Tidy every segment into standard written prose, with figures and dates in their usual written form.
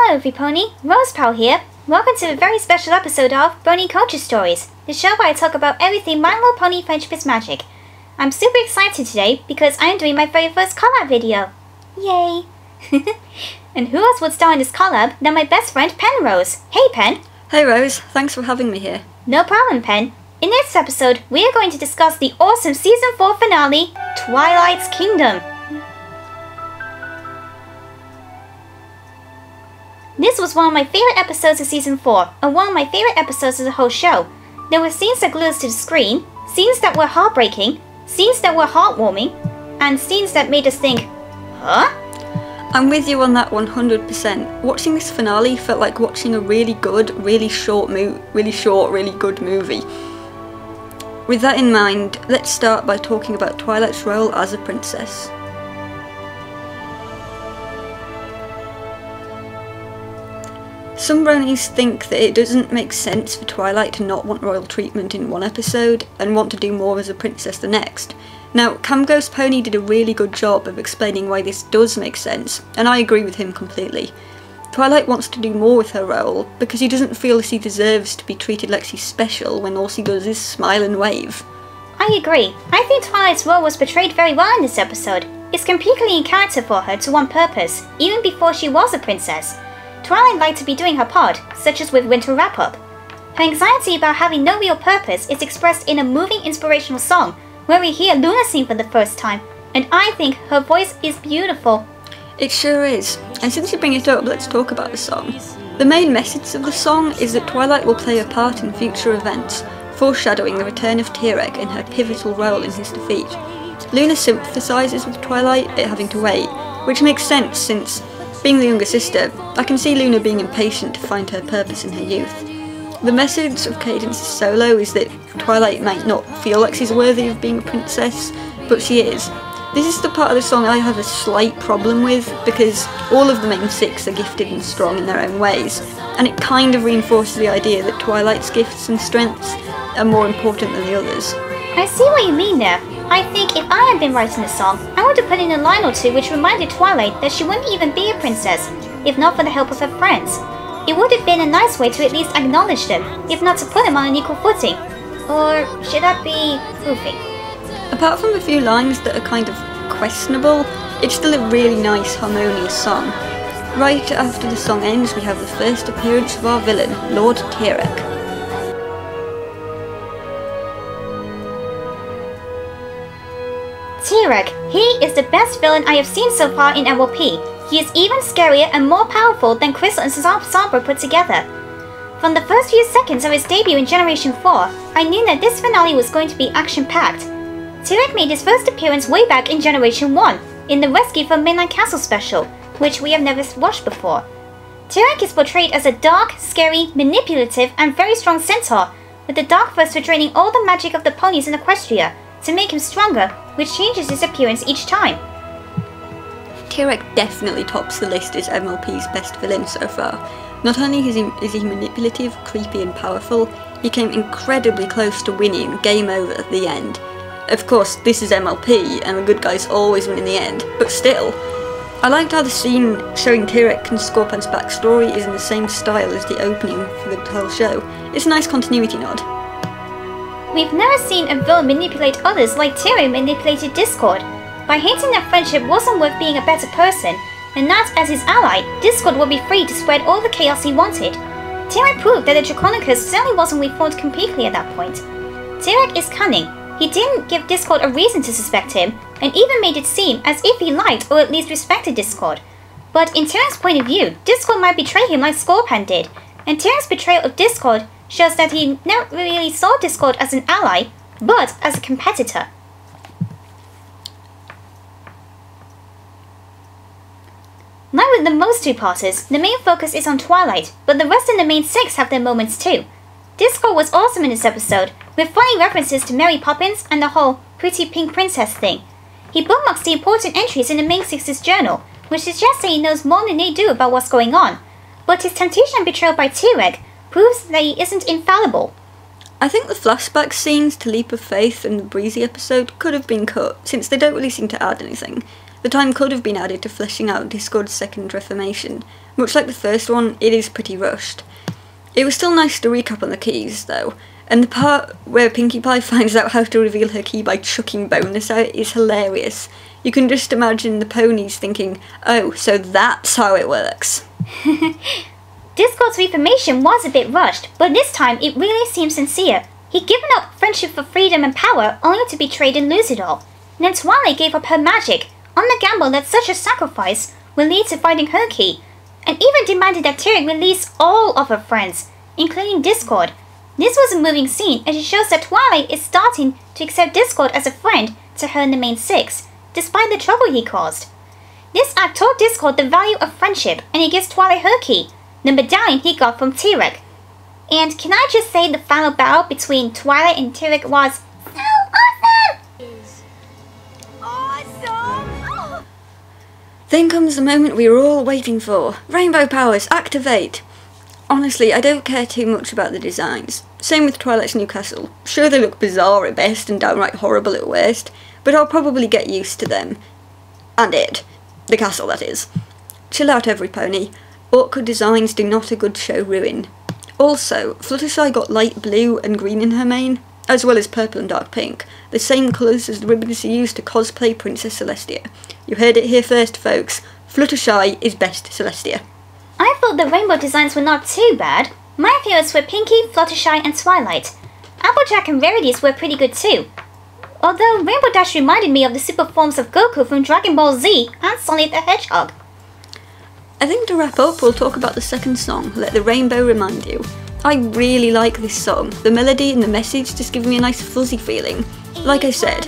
Hello everypony, Rosepal here. Welcome to a very special episode of Brony Culture Stories, the show where I talk about everything My Little Pony Friendship is Magic. I'm super excited today because I am doing my very first collab video. Yay! And who else would star in this collab than my best friend Penrose? Hey Pen! Hey Rose, thanks for having me here. No problem Pen. In this episode, we are going to discuss the awesome Season 4 finale, Twilight's Kingdom. This was one of my favourite episodes of Season 4, and one of my favourite episodes of the whole show. There were scenes that glued us to the screen, scenes that were heartbreaking, scenes that were heartwarming, and scenes that made us think, huh? I'm with you on that 100%. Watching this finale felt like watching a really good, really good movie. With that in mind, let's start by talking about Twilight's role as a princess. Some bronies think that it doesn't make sense for Twilight to not want royal treatment in one episode and want to do more as a princess the next. Now, Camghost Pony did a really good job of explaining why this does make sense, and I agree with him completely. Twilight wants to do more with her role because he doesn't feel she deserves to be treated like she's special when all she does is smile and wave. I agree. I think Twilight's role was portrayed very well in this episode. It's completely in character for her to one purpose, even before she was a princess. Twilight liked to be doing her part, such as with Winter Wrap-Up. Her anxiety about having no real purpose is expressed in a moving inspirational song, where we hear Luna sing for the first time, and I think her voice is beautiful. It sure is, and since you bring it up, let's talk about the song. The main message of the song is that Twilight will play a part in future events, foreshadowing the return of Tirek and her pivotal role in his defeat. Luna sympathises with Twilight at having to wait, which makes sense since, being the younger sister, I can see Luna being impatient to find her purpose in her youth. The message of Cadence's solo is that Twilight might not feel like she's worthy of being a princess, but she is. This is the part of the song I have a slight problem with, because all of the main six are gifted and strong in their own ways, and it kind of reinforces the idea that Twilight's gifts and strengths are more important than the others. I see what you mean there. I think if I had been writing the song, I would have put in a line or two which reminded Twilight that she wouldn't even be a princess, if not for the help of her friends. It would have been a nice way to at least acknowledge them, if not to put them on an equal footing. Or should that be goofy? Apart from a few lines that are kind of questionable, it's still a really nice, harmonious song. Right after the song ends, we have the first appearance of our villain, Lord Tirek. Tirek, he is the best villain I have seen so far in MLP. He is even scarier and more powerful than Crystal and Sombra put together. From the first few seconds of his debut in Generation 4, I knew that this finale was going to be action-packed. Tirek made his first appearance way back in Generation 1, in the Rescue from Mainland Castle special, which we have never watched before. Tirek is portrayed as a dark, scary, manipulative, and very strong centaur, with the dark first for draining all the magic of the ponies in Equestria, to make him stronger, which changes his appearance each time. Tirek definitely tops the list as MLP's best villain so far. Not only is he manipulative, creepy and powerful, he came incredibly close to winning Game Over at the end. Of course, this is MLP, and the good guys always win in the end, but still. I liked how the scene showing Tirek and Scorpon's backstory is in the same style as the opening for the whole show. It's a nice continuity nod. We've never seen a villain manipulate others like Tirek manipulated Discord. By hinting that friendship wasn't worth being a better person, and that as his ally, Discord would be free to spread all the chaos he wanted. Tirek proved that the Draconicus certainly wasn't reformed completely at that point. Tirek is cunning. He didn't give Discord a reason to suspect him, and even made it seem as if he liked or at least respected Discord. But in Tirek's point of view, Discord might betray him like Scorpion did, and Tirek's betrayal of Discord shows that he never really saw Discord as an ally, but as a competitor. Like with the most two-parters, the main focus is on Twilight, but the rest of the main six have their moments too. Discord was awesome in this episode, with funny references to Mary Poppins and the whole pretty pink princess thing. He bookmarks the important entries in the main six's journal, which suggests that he knows more than they do about what's going on. But his temptation and betrayal by Tirek proves that he isn't infallible. I think the flashback scenes to Leap of Faith and the Breezy episode could have been cut, since they don't really seem to add anything. The time could have been added to fleshing out Discord's second reformation, Much like the first one, it is pretty rushed. It was still nice to recap on the keys, though, and the part where Pinkie Pie finds out how to reveal her key by chucking bonus out is hilarious. You can just imagine the ponies thinking, oh, so that's how it works. Discord's reformation was a bit rushed, but this time it really seemed sincere. He'd given up friendship for freedom and power, only to betray and lose it all. And then Twilight gave up her magic, on the gamble that such a sacrifice would lead to finding her key, and even demanded that T-Rex release all of her friends, including Discord. This was a moving scene, as it shows that Twilight is starting to accept Discord as a friend to her in the main six, despite the trouble he caused. This act taught Discord the value of friendship, and he gives Twilight her key, the medallion he got from T-Rex. And can I just say the final battle between Twilight and T-Rex was so awesome! Then comes the moment we were all waiting for. Rainbow powers, activate! Honestly, I don't care too much about the designs. Same with Twilight's new castle. Sure, they look bizarre at best and downright horrible at worst, but I'll probably get used to them. And it. The castle, that is. Chill out, every pony. Awkward designs do not a good show ruin. Also, Fluttershy got light blue and green in her mane, as well as purple and dark pink, the same colours as the ribbons she used to cosplay Princess Celestia. You heard it here first, folks. Fluttershy is best Celestia. I thought the rainbow designs were not too bad. My favourites were Pinkie, Fluttershy and Twilight. Applejack and Rarity's were pretty good too. Although Rainbow Dash reminded me of the super forms of Goku from Dragon Ball Z and Sonic the Hedgehog. I think to wrap up, we'll talk about the second song, Let the Rainbow Remind You. I really like this song. The melody and the message just give me a nice fuzzy feeling. Like I said,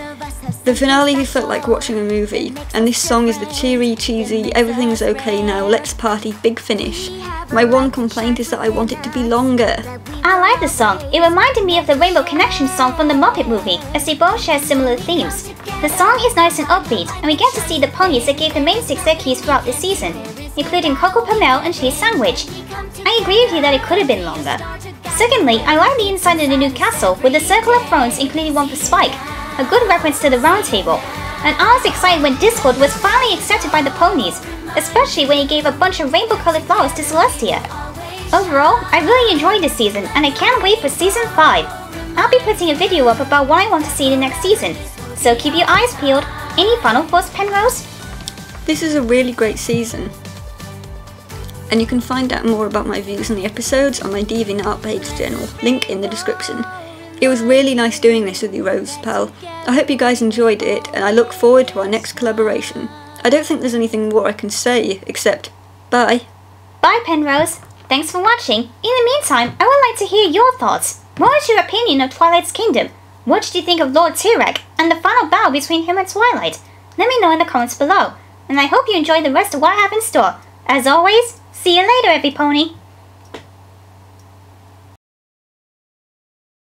the finale felt like watching a movie, and this song is the cheery, cheesy, everything's okay now, let's party, big finish. My one complaint is that I want it to be longer. I like the song. It reminded me of the Rainbow Connection song from the Muppet movie, as they both share similar themes. The song is nice and upbeat, and we get to see the ponies that gave the main six their keys throughout the season, including Coco Pamel and Cheese Sandwich. I agree with you that it could have been longer. Secondly, I like the inside of the new castle, with a circle of thrones including one for Spike, a good reference to the round table. And I was excited when Discord was finally accepted by the ponies, especially when he gave a bunch of rainbow-colored flowers to Celestia. Overall, I really enjoyed this season, and I can't wait for Season 5. I'll be putting a video up about what I want to see in the next season, so keep your eyes peeled. Any final thoughts, Penrose? This is a really great season, and you can find out more about my views on the episodes on my DeviantArt page journal, link in the description. It was really nice doing this with you, Rose, pal. I hope you guys enjoyed it, and I look forward to our next collaboration. I don't think there's anything more I can say, except bye. Bye, Penrose. Thanks for watching. In the meantime, I would like to hear your thoughts. What was your opinion of Twilight's Kingdom? What did you think of Lord T-Rex and the final battle between him and Twilight? Let me know in the comments below, and I hope you enjoy the rest of what I have in store. As always, see you later, every pony!